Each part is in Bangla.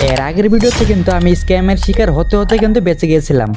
এর আগের ভিডিওতে কিন্তু আমি স্ক্যামের শিকার হতে হতে কিন্তু বেঁচে গিয়েছিলাম।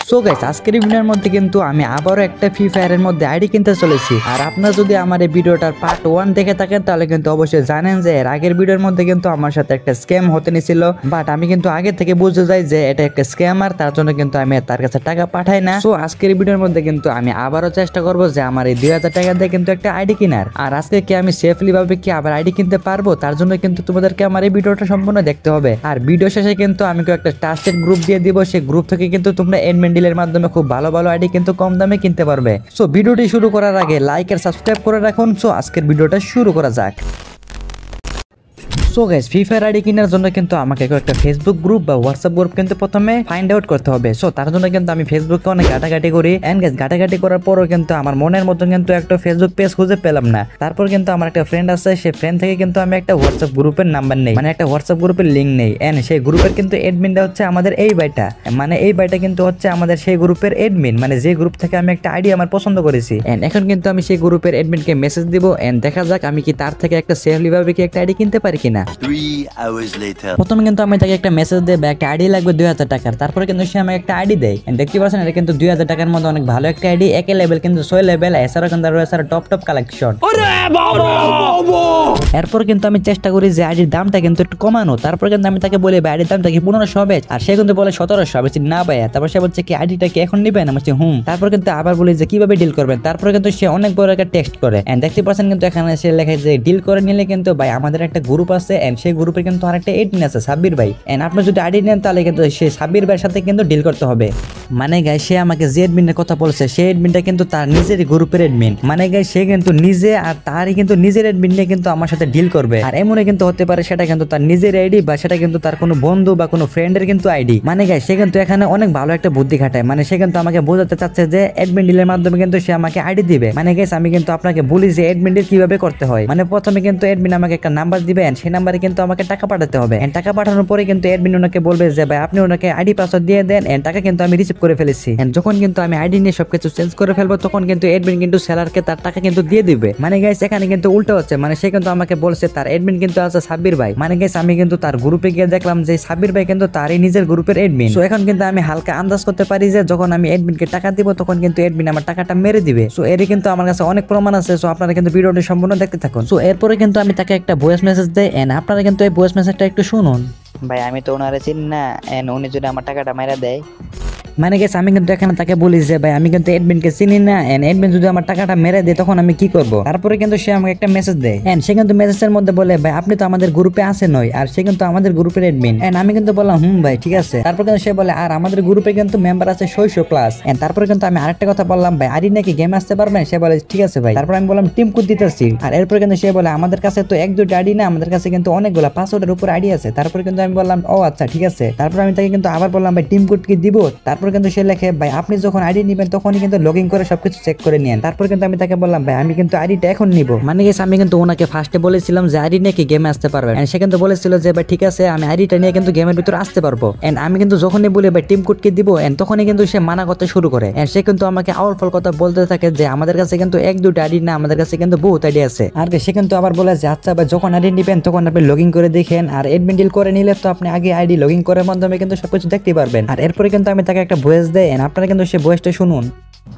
সো গাইস, আজকের ভিডিওর মধ্যে কিন্তু আমি আবারও একটা ফ্রি ফায়ারের মধ্যে আইডি কিনতে চলেছি। আর আপনারা যদি আমার এই ভিডিওটার পার্ট 1 দেখে থাকেন তাহলে কিন্তু অবশ্যই জানেন যে এর আগের ভিডিওর মধ্যে কিন্তু আমার সাথে একটা স্ক্যাম হতে নিছিল, বাট আমি কিন্তু আগে থেকে বুঝে যাই যে এটা একটা স্ক্যামার, তার জন্য কিন্তু আমি তার কাছে টাকা পাঠাই না। সো আজকের ভিডিওর মধ্যে কিন্তু আমি আবারও চেষ্টা করব যে আমার এই 2000 টাকা দিয়ে কিন্তু একটা আইডি কেনার। আর আজকে কি আমি সেফলি ভাবে কি আবার আইডি কিনতে পারবো, তার জন্য কিন্তু তোমাদেরকে আমার এই ভিডিওটা সম্পূর্ণ দেখতে হবে। আর ভিডিও শেষে কিন্তু আমি একটা ট্রাস্টেড গ্রুপ দিয়ে দিব, সেই গ্রুপ থেকে কিন্তু তোমরা এডমিন ডিলের মাধ্যমে খুব ভালো ভালো আইডি কিন্তু কম দামে কিনতে পারবে। সো ভিডিওটি শুরু করার আগে লাইক আর সাবস্ক্রাইব করে রাখুন। সো আজকের ভিডিওটা শুরু করা যাক। So guys, free fire ID কেনার জন্য কিন্তু আমাকে একটা ফেসবুক গ্রুপ বা হোয়াটসঅ্যাপ গ্রুপ কিন্তু প্রথমে ফাইন্ড আউট করতে হবে। সো তার জন্য কিন্তু আমি ফেসবুকে অনেক ঘাটাঘাটি করি, এন্ড গাইস ঘাটাঘাটি করার পরও কিন্তু আমার মনের মতো কিন্তু একটা ফেসবুক পেজ খুঁজে পেলাম না। তারপর কিন্তু আমার একটা ফ্রেন্ড আছে, সেই ফ্রেন্ড থেকে কিন্তু আমি একটা হোয়াটসঅ্যাপ গ্রুপের নাম্বার নেই, মানে একটা হোয়াটসঅ্যাপ গ্রুপের লিঙ্ক নেই। এন্ড সেই গ্রুপের কিন্তু এডমিনটা হচ্ছে আমাদের এই ভাইটা, মানে এই ভাইটা কিন্তু হচ্ছে আমাদের সেই গ্রুপের এডমিন, মানে যে গ্রুপ থেকে আমি একটা আইডি আমার পছন্দ করেছি। এন্ড এখন কিন্তু আমি সেই গ্রুপের এডমিনকে মেসেজ দিব, এন্ড দেখা যাক আমি কি তার থেকে একটা সেফলি ভাবে কি একটা আইডি কিনতে পারি কিনা। প্রথমে কিন্তু আমি তাকে একটা মেসেজ দেব, একটা আইডি লাগবে 2000 টাকার। তারপরে কিন্তু সে আমাকে একটা আইডি দেয়, দেখতে পাচ্ছেন এটা কিন্তু 2000 টাকার মধ্যে অনেক ভালো একটা আইডি, একে লেভেল কিন্তু 6 লেভেল, এছাড়াও কিন্তু রয়েছে টপ টপ কালেকশন। এরপর কিন্তু আমি চেষ্টা করি যে আইডির দামটা কিন্তু একটু কমানো। তারপর কিন্তু আমি তাকে বলি আইডির দামটা কি 1500 হবে, আর সে কিন্তু বলে 1700 হবে। না ভাইয়া, তারপর সে বলছে কি আইডিটা কি এখন নিবেন, আমি বলছি হুম। তারপর কিন্তু আবার বলি যে কিভাবে ডিল করবেন। তারপর কিন্তু সে অনেক বড় একটা টেক্সট করে, এন্ড দেখতে পাচ্ছেন কিন্তু এখানে সে লেখে যে ডিল করে নিলে কিন্তু ভাই আমাদের একটা গ্রুপ আছে, এন্ড সেই গ্রুপে কিন্তু আরেকটা এডমিন আছে সাব্বির ভাই, এন্ড আপনি যদি আইডি নেন তাহলে কিন্তু সেই সাব্বির ভাইয়ের সাথে কিন্তু ডিল করতে হবে। মানে গাইস সে আমাকে যে এডমিনের কথা বলছে সেই এডমিনটা কিন্তু তার নিজের গ্রুপের এডমিন, মানে গাইস সে কিন্তু নিজে আর তারই কিন্তু নিজের এডমিন নিয়ে কিন্তু আমার সাথে ডিল করবে। আর এমনই কিন্তু হতে পারে সেটা কিন্তু তার নিজের আইডি বা সেটা কিন্তু তার কোনো বন্ধু বা কোনো ফ্রেন্ডের কিন্তু আইডি। মানে গাইস সে কিন্তু এখানে অনেক ভালো একটা বুদ্ধি খাটায়, মানে সে কিন্তু আমাকে বোঝাতে চাচ্ছে যে এডমিন ডিলের মাধ্যমে কিন্তু সে আমাকে আইডি দিবে। মানে গাইস আমি কিন্তু আপনাকে বলি যে এডমিন ডিল কিভাবে করতে হয়। মানে প্রথমে কিন্তু এডমিন আমাকে একটা নাম্বার দিবে, সেই নাম্বারে কিন্তু আমাকে টাকা পাঠাতে হবে। টাকা পাঠানোর পরে কিন্তু এডমিন ওনাকে বলবে যে ভাই আপনি ওনাকে আইডি পাসওয়ার্ড দিয়ে দেন, এন্ড টাকা কিন্তু আমি রিসিভ করে ফেলেছি। এন্ড যখন কিন্তু আমি আইডি নিয়ে সবকিছু চেঞ্জ করে ফেলবো তখন কিন্তু এডমিন কিন্তু সেলারকে তার টাকা কিন্তু দিয়ে দিবে। মানে গাইস এখানে কিন্তু উল্টো হচ্ছে, মানে সে কিন্তু আমাকে বলছে তার এডমিন কিন্তু আছে সাব্বির ভাই। মানে গাইস আমি কিন্তু তার গ্রুপে গিয়ে দেখলাম যে সাব্বির ভাই কিন্তু তারই নিজের গ্রুপের এডমিন। সো এখন কিন্তু আমি হালকা আন্দাজ করতে পারি যে যখন আমি এডমিনকে টাকা দিব তখন কিন্তু এডমিন আমার টাকাটা মেরে দিবে। সো এরই কিন্তু আমার কাছে অনেক প্রমাণ আছে। সো আপনারা কিন্তু ভিডিওটি সম্পূর্ণ দেখতে থাকুন। সো এরপরে কিন্তু আমি তাকে একটা ভয়েস মেসেজ দেই, এন্ড আপনারা কিন্তু এই ভয়েস মেসেজটা একটু শুনুন। ভাই আমি তো ওনারে চিনি না, উনি যদি আমার টাকাটা মাইরা দেয়। মানে গেছে আমি কিন্তু এখানে তাকে বলি যে ভাই আমি কিন্তু এডমিনকে চিনি না, এন্ড এডমিন যদি আমার টাকাটা মেরে দেয় তখন আমি কি করব। তারপরে কিন্তু সে আমাকে একটা মেসেজ দেয়, এন্ড সে কিন্তু মেসেজের মধ্যে বলে ভাই আপনি তো আমাদের গ্রুপে আছেন নয়, আর সে কিন্তু আমাদের গ্রুপের এডমিন। এন্ড আমি কিন্তু বললাম হুম ভাই ঠিক আছে। তারপর কিন্তু সে বলে আর আমাদের গ্রুপে কিন্তু মেম্বার আছে 600 প্লাস। এন্ড তারপরে কিন্তু আমি আরেকটা কথা বললাম ভাই আরি নাকি গেম আসতে পারবেন, সে বলে ঠিক আছে ভাই। তারপর আমি বললাম টিম কোড দিতেছি, আর এরপর কিন্তু সে বলে আমাদের কাছে তো 1-2টা আইডি না, আমাদের কাছে কিন্তু অনেকগুলো 500টার উপর আইডি আছে। তারপরে কিন্তু আমি বললাম ও আচ্ছা ঠিক আছে। তারপর আমি তাকে কিন্তু আবার বললাম ভাই টিম কোড কি দিব। তারপর কিন্তু সে লেখে ভাই আপনি যখন আইডি নেবেন তখনই কিন্তু লগইন করে সবকিছু চেক করে নেন। তারপর কিন্তু আমি তাকে বললাম ভাই আমি কিন্তু আইডিটা এখন নিব। মানে গেছে আমি কিন্তু ওনাকে ফার্স্টে বলেছিলাম যে আইডি নিয়ে কি গেমে আসতে পারবেন, এন্ড সে কিন্তু বলেছিল যে ভাই ঠিক আছে আমি আইডিটা নিয়ে কিন্তু গেমের ভিতরে আসতে পারবো। এন্ড আমি কিন্তু যখনই বলি ভাই টিম কোড কি দিব, এন্ড তখনই কিন্তু সে মানা করতে শুরু করে। এন্ড সে কিন্তু আমাকে আউটফল কথা বলতে থাকে যে আমাদের কাছে কিন্তু 1-2টা আইডি না, আমাদের কাছে কিন্তু বহুত আইডি আছে। আর সে কিন্তু আবার বলে যে আচ্ছা ভাই যখন আইডি নিবেন তখন আপনি লগইন করে দেখেন, আর এডমিন ডিল করে নিলে তো আপনি আগে আইডি লগইন করার মাধ্যমে কিন্তু সবকিছু দেখতে পারবেন। আর এরপরে কিন্তু আমি তাকে একটা ভয়েস দেই, এন্ড আপনারা কিন্তু সেই ভয়েসটা শুনুন।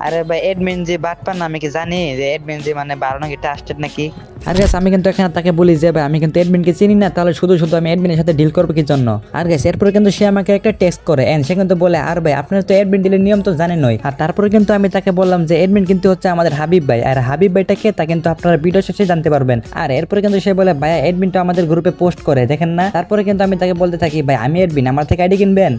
আরে ভাই এডমিন যে বাটপার না, আমি কি জানি যে এডমিন যে মানে বারো নাকি ট্রাস্টেড নাকি। আর গাইস আমি কিন্তু এখানে তাকে বলি যে ভাই আমি কিন্তু এডমিনকে চিনি না, তাহলে শুধু শুধু আমি এডমিনের সাথে ডিল করবো কি জন্য। আর গাইস এরপরে কিন্তু সে আমাকে একটা টেক্সট করে, এন্ড সে কিন্তু বলে আর ভাই আপনার তো এডমিন ডিলের নিয়ম তো জানেন নয়। আর তারপরে কিন্তু আমি তাকে বললাম যে এডমিন কিন্তু হচ্ছে আমাদের হাবিব ভাই, আর হাবিব ভাইটা কে তা কিন্তু আপনারা ভিডিও শেষে জানতে পারবেন। আর এরপরে কিন্তু সে বলে ভাই এডমিনটা আমাদের গ্রুপে পোস্ট করে দেখেন না। তারপরে কিন্তু আমি তাকে বলতে থাকি ভাই আমি এডমিন, আমার থেকে আইডি কিনবেন।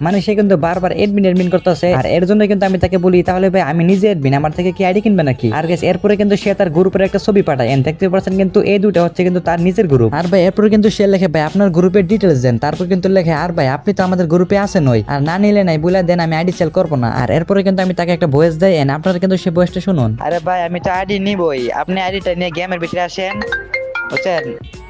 মানে সে কিন্তু বারবার এডমিন করতেছে, আর এর জন্য কিন্তু আমি তাকে বলি তাহলে ভাই আমি নিজে এডমিন, আমার থেকে কি আইডি কিনবে নাকি। আর গাইস এরপরে কিন্তু সে তার গ্রুপের একটা ছবি পাঠায়, এন্ড দেখতে পাচ্ছেন কিন্তু এই দুটো হচ্ছে কিন্তু তার নিজের গ্রুপ। আর ভাই এরপরে কিন্তু সে লেখে ভাই আপনার গ্রুপের ডিটেইলস দেন। তারপর কিন্তু লেখে আর ভাই আপনি তো আমাদের গ্রুপে আছেন নয়, আর না নিলে নাই বলে দেন আমি আইডি সেল করবো না। আর এরপরে কিন্তু আমি তাকে একটা ভয়েস দেই, এন্ড আপনারা কিন্তু সেই ভয়েসটা শুনুন। আরে ভাই আমি তো আইডি নিবই, আপনি আইডিটা নিয়ে গেমের ভিতরে আসেন। বুঝছেন?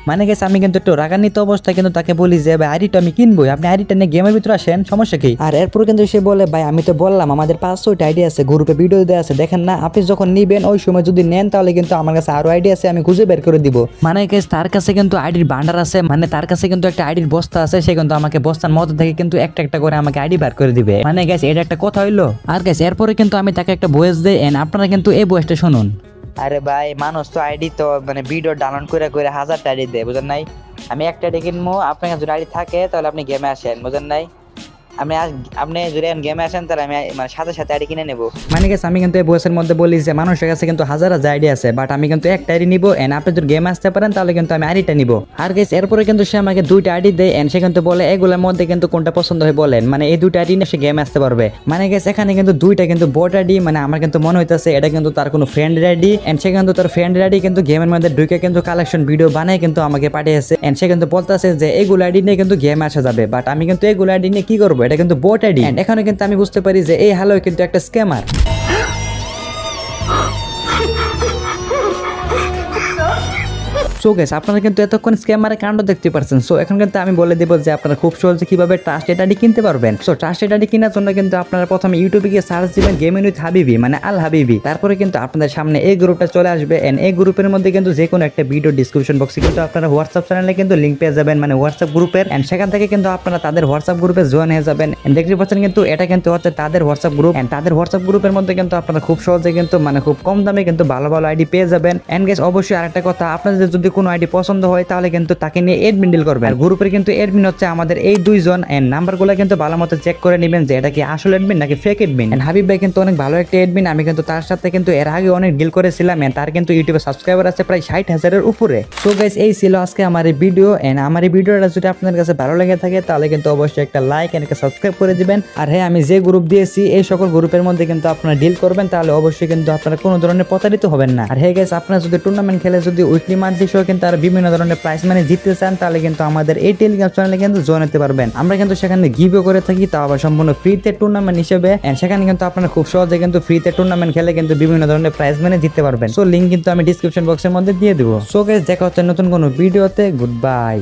মানে গেছে আমি কিন্তু একটু রাগান্বিত অবস্থায় কিন্তু তাকে বলি যে ভাই আইডিটা আমি কিনবো, আপনি আইডিটা নিয়ে গেমের ভিতরে আসেন, সমস্যা কি? আর এরপর কিন্তু সে বলে ভাই আমি তো বললাম আমাদের 500টা আইডি আছে, গ্রুপে ভিডিও দেওয়া আছে, দেখেন না, আপনি যখন নিবেন ওই সময় যদি নেন তাহলে কিন্তু আমার কাছে আরো আইডি আছে, আমি খুঁজে বের করে দিব। মানে গেছে তার কাছে কিন্তু আইডির ভান্ডার আছে, মানে তার কাছে কিন্তু একটা আইডির বস্তা আছে, সে কিন্তু আমাকে বস্তার মধ্যে থেকে কিন্তু একটা একটা করে আমাকে আইডি বের করে দিবে। মানে গেছে এটা একটা কথা হইলো। আর গেছে এরপরে কিন্তু আমি তাকে একটা ভয়েস দেই, এন্ড আপনারা কিন্তু এই ভয়েসটা শুনুন। আরে ভাই মানুষ তো আইডি তো মানে ভিডিও ডাউনলোড করে করে 1000টা আইডি দেয়, বুঝেন নাই? আমি একটা আইডি কিনবো, আপনার কাছে যদি আইডি থাকে তাহলে আপনি গেমে আসেন, বুঝেন নাই? আপনি যদি গেমে আসেন তাহলে আমি মানে সাথে সাথে আইডি কিনে নেবো। মানে গেছে আমি কিন্তু এই বয়সের মধ্যে বলি যে মানুষের কাছে কিন্তু হাজার হাজার আইডি আছে, বাট আমি কিন্তু একটা আইডি নিবো, এন্ড আপনি যদি গেম আসতে পারেন তাহলে কিন্তু আমি আইডিটা নিবো। আর গেছে এরপরে কিন্তু সে আমাকে 2টা আইডি দেয়, এন্ড সে কিন্তু বলে এগুলোর মধ্যে কিন্তু কোনটা পছন্দ হয় বলেন, মানে এই 2টা আইডি নিয়ে সে গেম আসতে পারবে। মানে গেছে এখানে কিন্তু 2টা কিন্তু বট আইডি, মানে আমার কিন্তু মনে হইতেছে এটা কিন্তু তার কোনো ফ্রেন্ডের আইডি, এন্ড সে কিন্তু তার ফ্রেন্ডের আইডি কিন্তু গেমের মধ্যে ঢুকে কিন্তু কালেকশন ভিডিও বানায় কিন্তু আমাকে পাঠিয়েছে, এন্ড সে কিন্তু বলতেছে যে এগুলো আইডি নিয়ে কিন্তু গেম আসা যাবে, বাট আমি কিন্তু এগুলো আইডি নিয়ে কি করবো, এটা কিন্তু বট আইডি। এখানে কিন্তু আমি বুঝতে পারি যে এই হ্যালো কিন্তু একটা স্ক্যামার। সো গাইস আপনারা কিন্তু এতক্ষণ স্ক্যামারের কাণ্ড দেখতে পারছেন। সো এখন কিন্তু আমি বলে দেব যে আপনারা খুব সহজে কিভাবে ট্রাস্টেড আইডি কিনতে পারবেন। সো ট্রাস্টেড আইডি কেনার জন্য কিন্তু আপনারা প্রথমে ইউটিউবে গিয়ে সার্চ দিবেন গেমিং উইথ হাবিবি, মানে আল হাবিবি। তারপরে কিন্তু আপনাদের সামনে এই গ্রুপটা চলে আসবে, এন্ড এই গ্রুপের মধ্যে কিন্তু যে কোনো একটা ভিডিও ডিসক্রিপশন বক্সে কিন্তু আপনারা হোয়াটসঅ্যাপ চ্যানেলে কিন্তু লিংক পেয়ে যাবেন, মানে হোয়াটসঅ্যাপ গ্রুপের, এন্ড সেখান থেকে কিন্তু আপনারা তাদের হোয়াটসঅ্যাপ গ্রুপে জয়েন হয়ে যাবেন। এন্ড দেখতে পাচ্ছেন কিন্তু এটা কিন্তু হচ্ছে তাদের হোয়াটসঅ্যাপ গ্রুপ, এন্ড তাদের হোয়াটসঅ্যাপ গ্রুপের মধ্যে কিন্তু আপনারা খুব সহজে কিন্তু মানে খুব কম দামে কিন্তু ভালো ভালো আইডি পেয়ে যাবেন। এন্ড গাইস অবশ্যই আরেকটা কথা, আপনাদের যদি কোনো আইডি পছন্দ হয় তাহলে কিন্তু তাকে নিয়ে এডমিন ডিল করবেন। আর গ্রুপের কিন্তু এডমিন হচ্ছে আমাদের এই 2জন, এন্ড নাম্বারগুলো কিন্তু ভালো মতো চেক করে নেবেন যে এটা কি আসল এডমিন নাকি ফেক এডমিন। এন্ড হাবিব ভাই কিন্তু অনেক ভালো একটা এডমিন, আমি কিন্তু তার সাথে কিন্তু এর আগে অনেক ডিল করেছিলাম, এন্ড তার কিন্তু ইউটিউবে সাবস্ক্রাইবার আছে প্রায় 60,000-এর উপরে। সো গাইস এই ছিল আজকে আমার এই ভিডিও, এন্ড আমার এই ভিডিওটা যদি আপনাদের কাছে ভালো লেগে থাকে তাহলে কিন্তু অবশ্যই একটা লাইক এন্ড একটা সাবস্ক্রাইব করে দিবেন। আর হ্যাঁ, আমি যে গ্রুপ দিয়েছি এই সকল গ্রুপের মধ্যে কিন্তু আপনারা ডিল করবেন, তাহলে অবশ্যই কিন্তু আপনারা কোনো ধরনের প্রতারিত হবেন না। আর হ্যাঁ গাইস আপনারা যদি টুর্নামেন্ট খেলে যদি উইকলি মান্থলি সহ কিন্তু আর বিভিন্ন ধরনের প্রাইজ মানে জিততে চান তাহলে কিন্তু আমাদের এই টেলিগ্রাম চ্যানেলে কিন্তু জয়েন হতে পারবেন। আমরা কিন্তু সেখানে গিভও করে থাকি, তাও আবার সম্পূর্ণ ফ্রিতে টুর্নামেন্ট হিসেবে, এন্ড সেখানে কিন্তু আপনারা খুব সহজে কিন্তু ফ্রিতে টুর্নামেন্ট খেলে কিন্তু বিভিন্ন ধরনের প্রাইজ মানে জিততে পারবেন। সো লিংক কিন্তু আমি ডিসক্রিপশন বক্সের মধ্যে দিয়ে দেবো। সো গাইস দেখা হচ্ছে নতুন কোনো ভিডিওতে, গুড বাই।